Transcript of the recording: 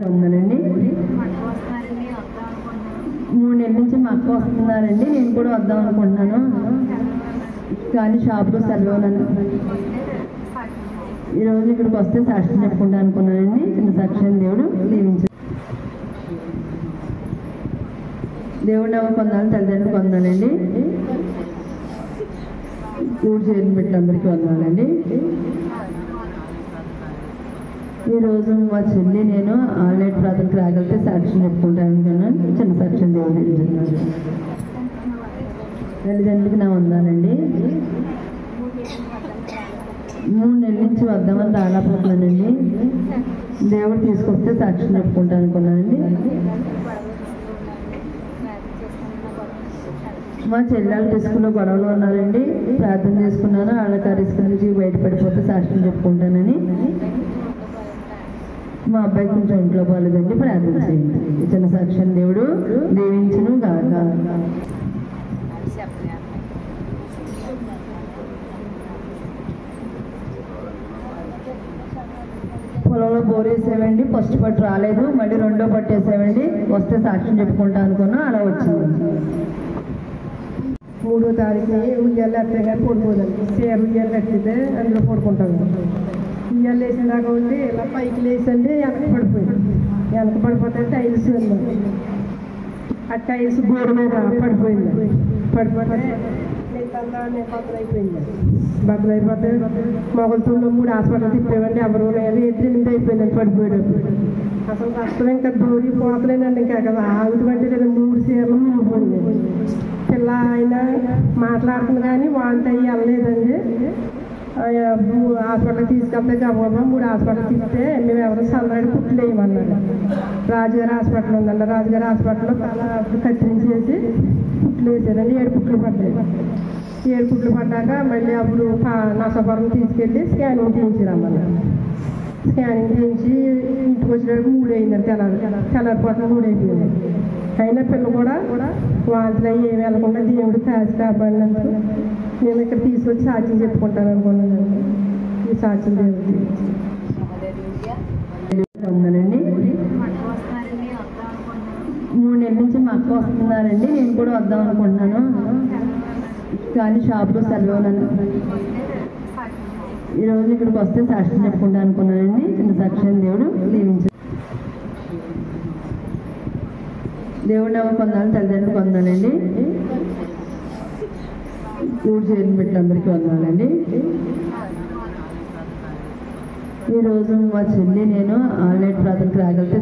ఉందనండి. 3 నెలల నుంచి మా అక్క వస్తున్నారండి. నేను కూడా వద్దాం అనుకుంటున్నాను, కానీ షాప్లో సెలవులను ఈరోజు ఇక్కడికి వస్తే సాక్ష్యం చెప్పుకుంటా అనుకున్నానండి. చిన్న సాక్ష్యం దేవుడు దీవించారు. దేవుడు నమ్మ పొందాలి, తల్లిదండ్రులు పొందాలండి, కూడి చేయని పెట్టి అందరికీ వందాలండి. ఈరోజు మా చెల్లి నేను ఆన్లైన్ ప్రార్థనకు రాగలిగితే సాక్ష్యం చెప్పుకుంటాను అనుకున్నాను. చిన్న సాక్ష్యం దేవుడు చెప్తున్నాను. తల్లిదండ్రులకి నా వందాలండి. 3 నెలల నుంచి వద్దామని రాలేకపోతున్నానండి. దేవుడు తీసుకొస్తే సాక్ష్యం చెప్పుకుంటాను అనుకున్నానండి. మా చెల్లెలు రిస్కులో గొడవలు ఉన్నారండి. ప్రార్థన చేసుకున్నాను, వాళ్ళకి ఆ రిస్క్ నుంచి బయటపడిపోతే సాక్ష్యం చెప్పుకుంటానని. మా అబ్బాయికి కొంచెం ఒంట్లో బాగాలేదండి, ప్రార్థన చేయండి. చిన్న సాక్ష్యం దేవుడు దీవించును గాక. పొలంలో బోర్ వేసేవండి, ఫస్ట్ పట్టు రాలేదు, మళ్ళీ 2వ పట్టు వేసేవండి. వస్తే సాక్ష్యం చెప్పుకుంటా అనుకున్నా, అలా వచ్చింది. 3వ తారీఖున ఉయ్యాలు ఎత్తే కానీ పడిపోదండి. సేర ఉయ్యాలు కట్టితే అందులో పడుకుంటాను. ఉయ్యాలు వేసేదాకా ఉండి ఇలా పైకి లేచండి వెనక పడిపోయింది. వెనక పడిపోతే టైల్స్ వెళ్ళాను. ఆ టైల్స్ గోడ మీద పడిపోయింది. పడిపోతే బద్దలైపోతే మొగలతూరులో 3 హాస్పిటల్ తిప్పేవండి. ఎవరు లేదు, ఎత్తింటి అయిపోయిందండి పడిపోయేటప్పుడు. అసలు కష్టం ఇంకా దూరి పోతలేనండి. ఇంకా కదా ఆగుతుంటే లేదా 3 చీరలు మూడిపోయింది. పిల్ల అయినా మాట్లాడుతుంది కానీ వాంతి అయ్యి వెళ్ళలేదండి. హాస్పిటల్కి తీసుకెళ్తే గబగబా 3 హాస్పిటల్ తిప్పితే మేము ఎవరు సన్నడి కుట్లు వేయమన్నారు. రాజుగారి హాస్పిటల్ ఉందండి. రాజుగారి హాస్పిటల్లో తల కత్తిరించేసి కుట్లు వేసారండి. 7 కుట్లు పడ్డాయి. 7 కుట్లు పడ్డాక మళ్ళీ అప్పుడు నర్సాపురం తీసుకెళ్ళి స్కానింగ్ చేయించారమ్మన్నారు. స్కానింగ్ చేయించి ఇంటికి వచ్చేటప్పుడు 3 అయిందండి. తెల్లారిపోతే 3 అయిపోయింది. అయినా పిల్ల కూడా వాంతులు అయ్యి ఏమి వెళ్ళకుండా దేవుడు కాసి కాపాడినందుకు నేను ఇక్కడ తీసుకొచ్చి సాక్ష్యం చెప్పుకుంటాను అనుకున్నానండి. ఈ సాక్ష్యం దేవుడికి ఉందనండి. 3 నెలల నుంచి మా అక్క వస్తున్నారండి. నేను కూడా వద్దాం అనుకుంటున్నాను, కానీ షాప్లో సెలవులను ఈరోజు ఇక్కడికి వస్తే సాక్ష్యం చెప్పుకుంటా అనుకున్నానండి. చిన్న సాక్ష్యం దేవుడు దీవించారు. దేవుడు నమ్మ పొందాలి, తల్లిదండ్రులు పొందాలండి, కూడి చేయని పెట్టి అందరికీ వందాలండి. ఈరోజు మా చెల్లి నేను ఆన్లైన్ ప్రార్థనకు రాగలిగితే